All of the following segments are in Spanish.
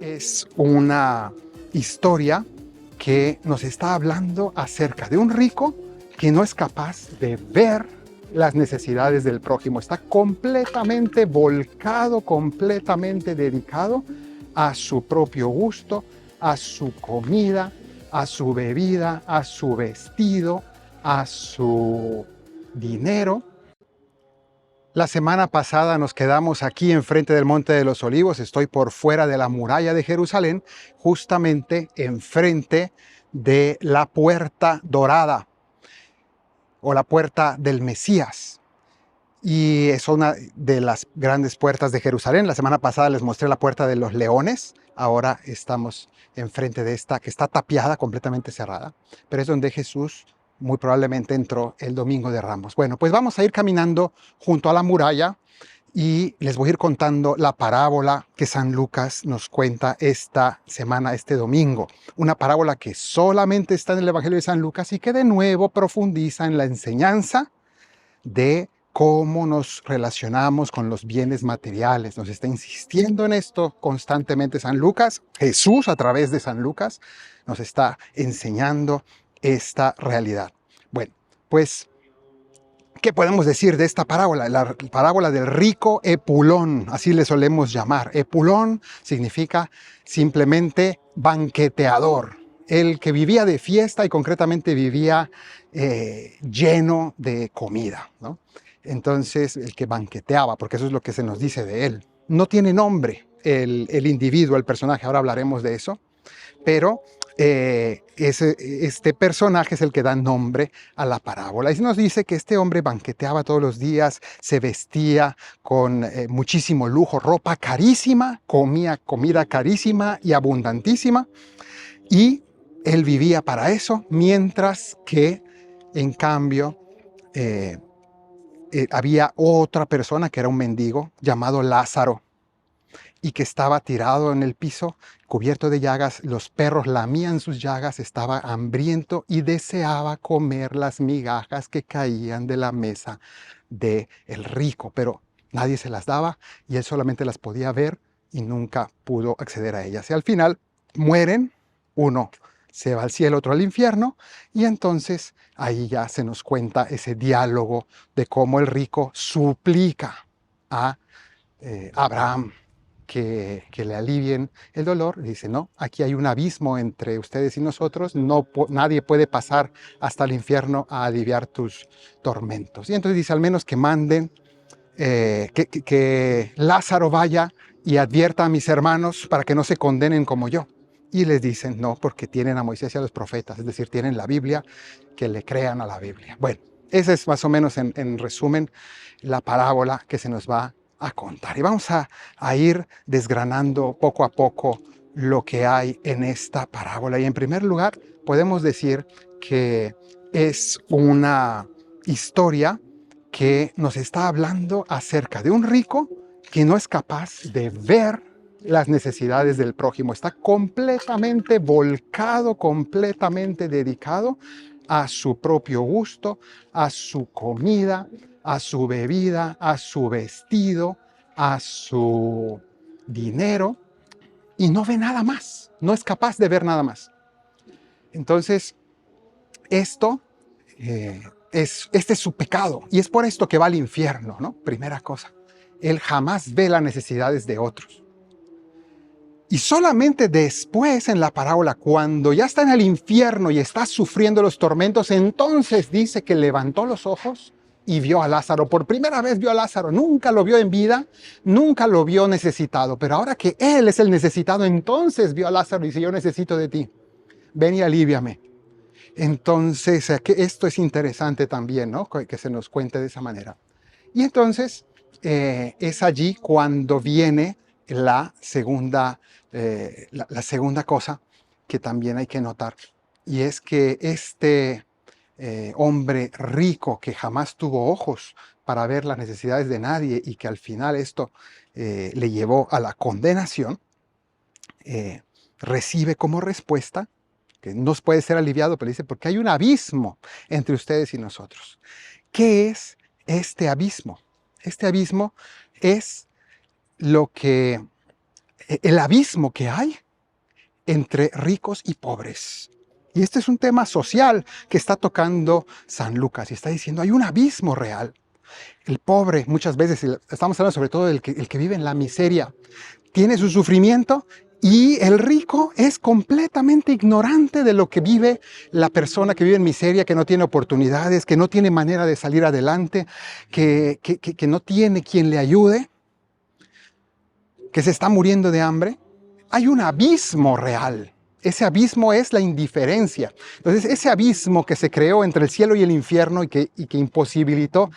Es una historia que nos está hablando acerca de un rico que no es capaz de ver las necesidades del prójimo. Está completamente volcado, completamente dedicado a su propio gusto, a su comida, a su bebida, a su vestido, a su dinero. La semana pasada nos quedamos aquí enfrente del Monte de los Olivos. Estoy por fuera de la muralla de Jerusalén, justamente enfrente de la Puerta Dorada o la Puerta del Mesías. Y es una de las grandes puertas de Jerusalén. La semana pasada les mostré la Puerta de los Leones. Ahora estamos enfrente de esta que está tapiada, completamente cerrada. Pero es donde Jesús muy probablemente entró el Domingo de Ramos. Bueno, pues vamos a ir caminando junto a la muralla y les voy a ir contando la parábola que San Lucas nos cuenta esta semana, este domingo. Una parábola que solamente está en el Evangelio de San Lucas y que de nuevo profundiza en la enseñanza de cómo nos relacionamos con los bienes materiales. Nos está insistiendo en esto constantemente San Lucas. Jesús, a través de San Lucas, nos está enseñando esta realidad. Bueno, pues, ¿qué podemos decir de esta parábola? La parábola del rico Epulón, así le solemos llamar. Epulón significa simplemente banqueteador, el que vivía de fiesta y concretamente vivía lleno de comida, ¿no? Entonces, el que banqueteaba, porque eso es lo que se nos dice de él. No tiene nombre el individuo, el personaje, ahora hablaremos de eso, pero este personaje es el que da nombre a la parábola. Y nos dice que este hombre banqueteaba todos los días, se vestía con muchísimo lujo, ropa carísima, comía comida carísima y abundantísima, y él vivía para eso, mientras que, en cambio, había otra persona que era un mendigo llamado Lázaro y que estaba tirado en el piso, cubierto de llagas. Los perros lamían sus llagas, estaba hambriento y deseaba comer las migajas que caían de la mesa del rico, pero nadie se las daba y él solamente las podía ver y nunca pudo acceder a ellas. Y al final mueren, uno se va al cielo, otro al infierno, y entonces ahí ya se nos cuenta ese diálogo de cómo el rico suplica a Abraham que le alivien el dolor. Dice, no, aquí hay un abismo entre ustedes y nosotros, nadie puede pasar hasta el infierno a aliviar tus tormentos. Y entonces dice, al menos que manden, que Lázaro vaya y advierta a mis hermanos para que no se condenen como yo. Y les dicen, no, porque tienen a Moisés y a los profetas, es decir, tienen la Biblia, que le crean a la Biblia. Bueno, esa es más o menos en resumen la parábola que se nos va a contar. Y vamos a ir desgranando poco a poco lo que hay en esta parábola. Y en primer lugar, podemos decir que es una historia que nos está hablando acerca de un rico que no es capaz de ver las necesidades del prójimo. Está completamente volcado, completamente dedicado a su propio gusto, a su comida, a su bebida, a su vestido, a su dinero, y no ve nada más, no es capaz de ver nada más. Entonces, esto este es su pecado, y es por esto que va al infierno, ¿no? Primera cosa, él jamás ve las necesidades de otros. Y solamente después en la parábola, cuando ya está en el infierno y está sufriendo los tormentos, entonces dice que levantó los ojos y vio a Lázaro. Por primera vez vio a Lázaro. Nunca lo vio en vida, nunca lo vio necesitado. Pero ahora que él es el necesitado, entonces vio a Lázaro y dice, yo necesito de ti. Ven y alíviame. Entonces, esto es interesante también, ¿no? Que se nos cuente de esa manera. Y entonces es allí cuando viene la segunda cosa que también hay que notar, y es que este hombre rico que jamás tuvo ojos para ver las necesidades de nadie y que al final esto le llevó a la condenación, recibe como respuesta que no puede ser aliviado, pero dice, porque hay un abismo entre ustedes y nosotros. ¿Qué es este abismo? Este abismo es lo que el abismo que hay entre ricos y pobres. Y este es un tema social que está tocando San Lucas y está diciendo, hay un abismo real. El pobre, muchas veces, estamos hablando sobre todo del el que vive en la miseria, tiene su sufrimiento, y el rico es completamente ignorante de lo que vive la persona que vive en miseria, que no tiene oportunidades, que no tiene manera de salir adelante, que no tiene quien le ayude, que se está muriendo de hambre. Hay un abismo real. Ese abismo es la indiferencia. Entonces, ese abismo que se creó entre el cielo y el infierno y que imposibilitó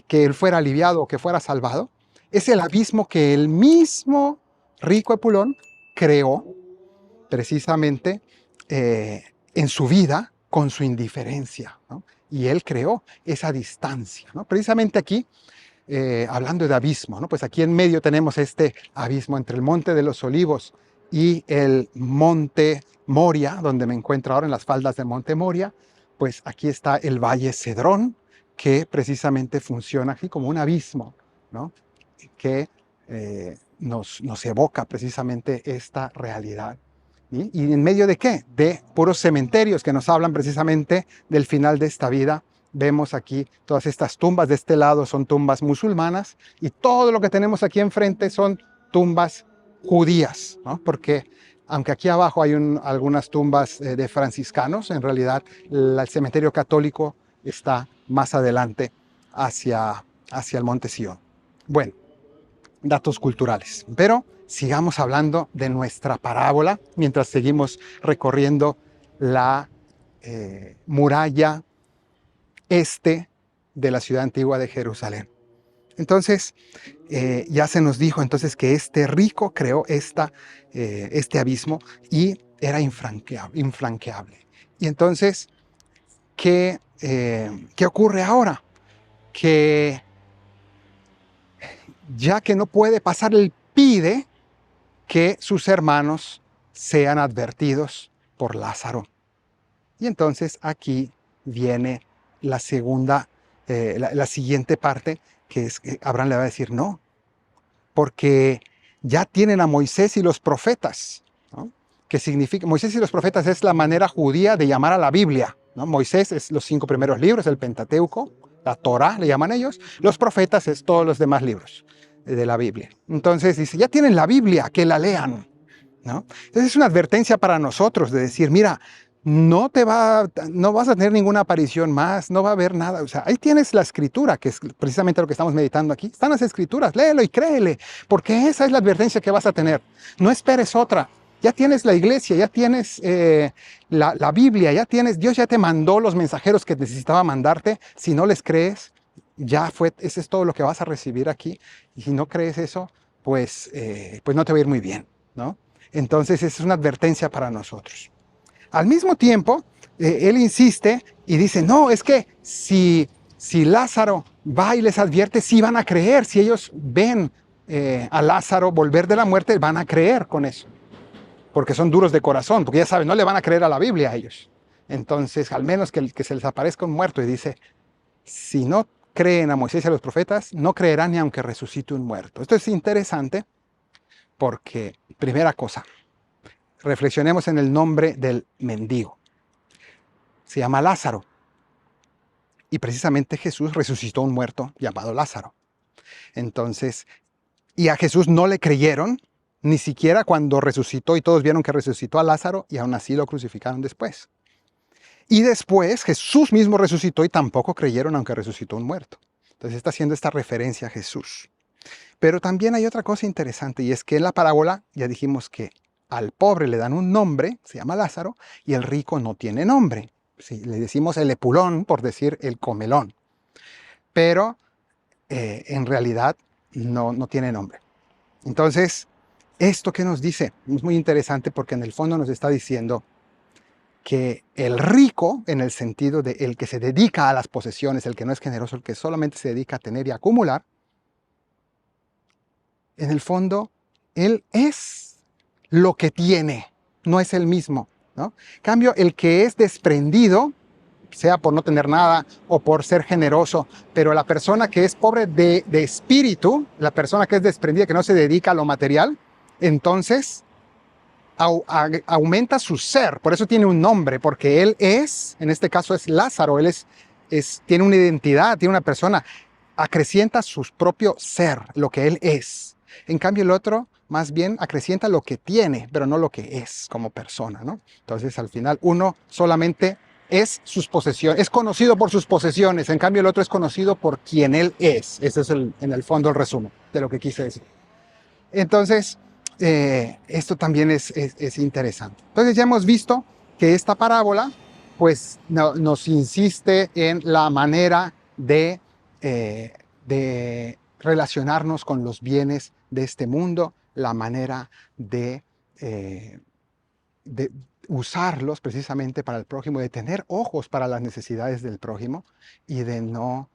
que él fuera aliviado o que fuera salvado, es el abismo que el mismo rico Epulón creó precisamente en su vida con su indiferencia, ¿no? Y él creó esa distancia, ¿no? Precisamente aquí, hablando de abismo, ¿no? Pues aquí en medio tenemos este abismo entre el Monte de los Olivos y el Monte Moria, donde me encuentro ahora en las faldas del Monte Moria. Pues aquí está el Valle Cedrón, que precisamente funciona aquí como un abismo, ¿no? Que nos evoca precisamente esta realidad. ¿Y en medio de qué? De puros cementerios que nos hablan precisamente del final de esta vida. Vemos aquí todas estas tumbas. De este lado son tumbas musulmanas y todo lo que tenemos aquí enfrente son tumbas judías, ¿no? Porque aunque aquí abajo hay algunas tumbas de franciscanos, en realidad el cementerio católico está más adelante hacia el Monte Sión. Bueno, datos culturales. Pero sigamos hablando de nuestra parábola mientras seguimos recorriendo la muralla este de la ciudad antigua de Jerusalén. Entonces, ya se nos dijo entonces que este rico creó este abismo y era infranqueable. Y entonces, ¿qué ocurre ahora? Que ya que no puede pasar, él pide que sus hermanos sean advertidos por Lázaro. Y entonces aquí viene la segunda, la siguiente parte, que es que Abraham le va a decir no, porque ya tienen a Moisés y los profetas, ¿no? Que significa, Moisés y los profetas es la manera judía de llamar a la Biblia, ¿no? Moisés es los 5 primeros libros, el Pentateuco, la Torá le llaman ellos, los profetas es todos los demás libros de la Biblia. Entonces dice, ya tienen la Biblia, que la lean, ¿no? Entonces es una advertencia para nosotros de decir, mira, no vas a tener ninguna aparición más, no va a haber nada. O sea, ahí tienes la escritura, que es precisamente lo que estamos meditando aquí. Están las escrituras, léelo y créele, porque esa es la advertencia que vas a tener. No esperes otra. Ya tienes la iglesia, ya tienes la Biblia, ya tienes, Dios ya te mandó los mensajeros que necesitaba mandarte. Si no les crees, ya fue, ese es todo lo que vas a recibir aquí. Y si no crees eso, pues no te va a ir muy bien, ¿no? Entonces, esa es una advertencia para nosotros. Al mismo tiempo, él insiste y dice, no, es que si Lázaro va y les advierte, sí van a creer. Si ellos ven a Lázaro volver de la muerte, van a creer con eso. Porque son duros de corazón, porque ya saben, no le van a creer a la Biblia a ellos. Entonces, al menos que se les aparezca un muerto y dice, si no creen a Moisés y a los profetas, no creerán ni aunque resucite un muerto. Esto es interesante porque, primera cosa, reflexionemos en el nombre del mendigo. Se llama Lázaro. Y precisamente Jesús resucitó un muerto llamado Lázaro. Entonces, y a Jesús no le creyeron, ni siquiera cuando resucitó y todos vieron que resucitó a Lázaro y aún así lo crucificaron después. Y después Jesús mismo resucitó y tampoco creyeron aunque resucitó un muerto. Entonces está haciendo esta referencia a Jesús. Pero también hay otra cosa interesante y es que en la parábola ya dijimos que al pobre le dan un nombre, se llama Lázaro, y el rico no tiene nombre. Sí, le decimos el epulón por decir el comelón. Pero en realidad no tiene nombre. Entonces, ¿esto qué nos dice? Es muy interesante porque en el fondo nos está diciendo que el rico, en el sentido de el que se dedica a las posesiones, el que no es generoso, el que solamente se dedica a tener y a acumular, en el fondo, él es lo que tiene, no es el mismo, ¿no? En cambio, el que es desprendido, sea por no tener nada o por ser generoso, pero la persona que es pobre de espíritu, la persona que es desprendida, que no se dedica a lo material, entonces aumenta su ser. Por eso tiene un nombre, porque él es, en este caso es Lázaro, él tiene una identidad, tiene una persona, acrecienta su propio ser, lo que él es. En cambio el otro más bien acrecienta lo que tiene, pero no lo que es como persona, ¿no? Entonces al final uno solamente es sus posesiones, es conocido por sus posesiones, en cambio el otro es conocido por quien él es. Ese es en el fondo el resumen de lo que quise decir. Entonces, esto también es interesante. Entonces ya hemos visto que esta parábola pues nos insiste en la manera de relacionarnos con los bienes de este mundo, la manera de usarlos precisamente para el prójimo, de tener ojos para las necesidades del prójimo y de no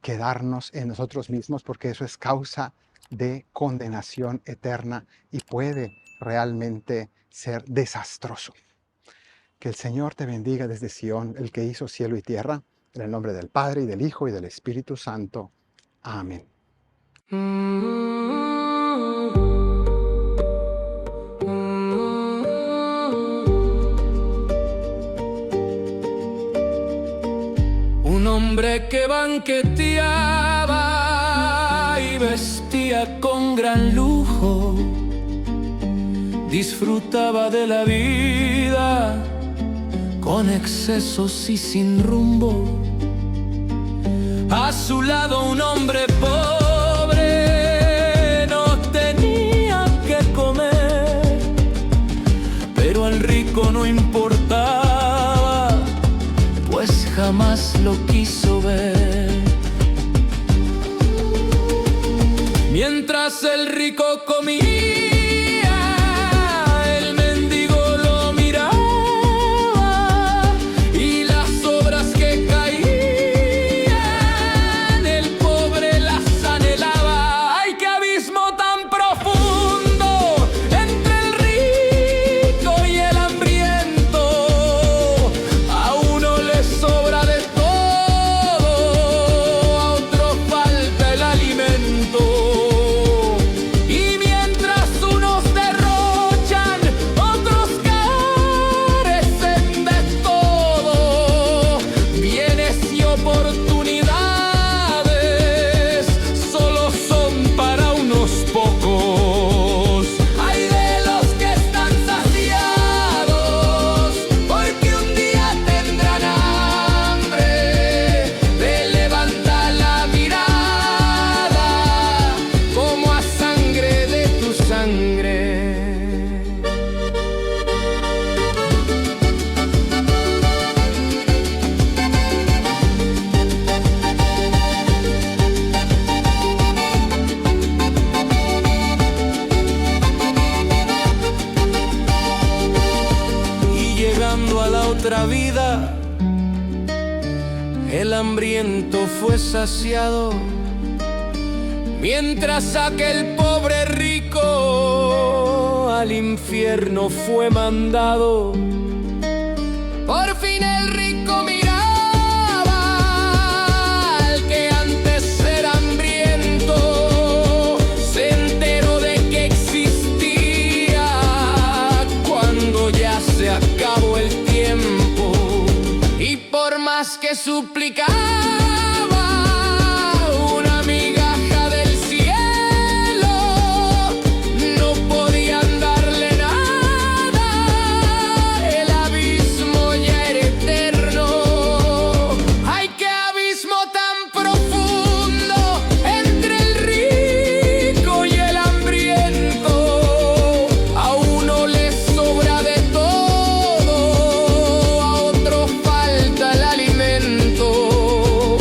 quedarnos en nosotros mismos, porque eso es causa de condenación eterna y puede realmente ser desastroso. Que el Señor te bendiga desde Sión, el que hizo cielo y tierra, en el nombre del Padre, y del Hijo, y del Espíritu Santo. Amén. Un hombre que banqueteaba y vestía con gran lujo, disfrutaba de la vida con excesos y sin rumbo. A su lado un hombre pobre no tenía que comer, pero al rico no importaba, pues jamás lo quiso ver. Mientras el rico comía, el mendigo lo miraba y las obras que caían, el pobre las anhelaba. ¡Ay, qué abismo tan profundo entre el rico y el hambriento! A uno le sobra de todo, a otro falta el alimento. A la otra vida, el hambriento fue saciado, mientras aquel pobre rico al infierno fue mandado. Por fin el rico miraba al que antes era hambriento, se enteró de que existía cuando ya se acabó el tiempo, y por más que suplicaba una migaja del cielo, no podían darle nada, el abismo ya era eterno. ¡Ay, qué abismo tan profundo entre el rico y el hambriento! A uno le sobra de todo, a otro falta el alimento.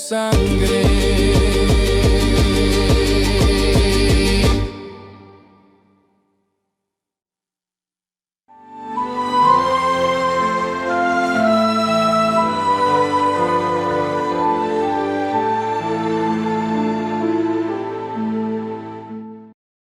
sangre.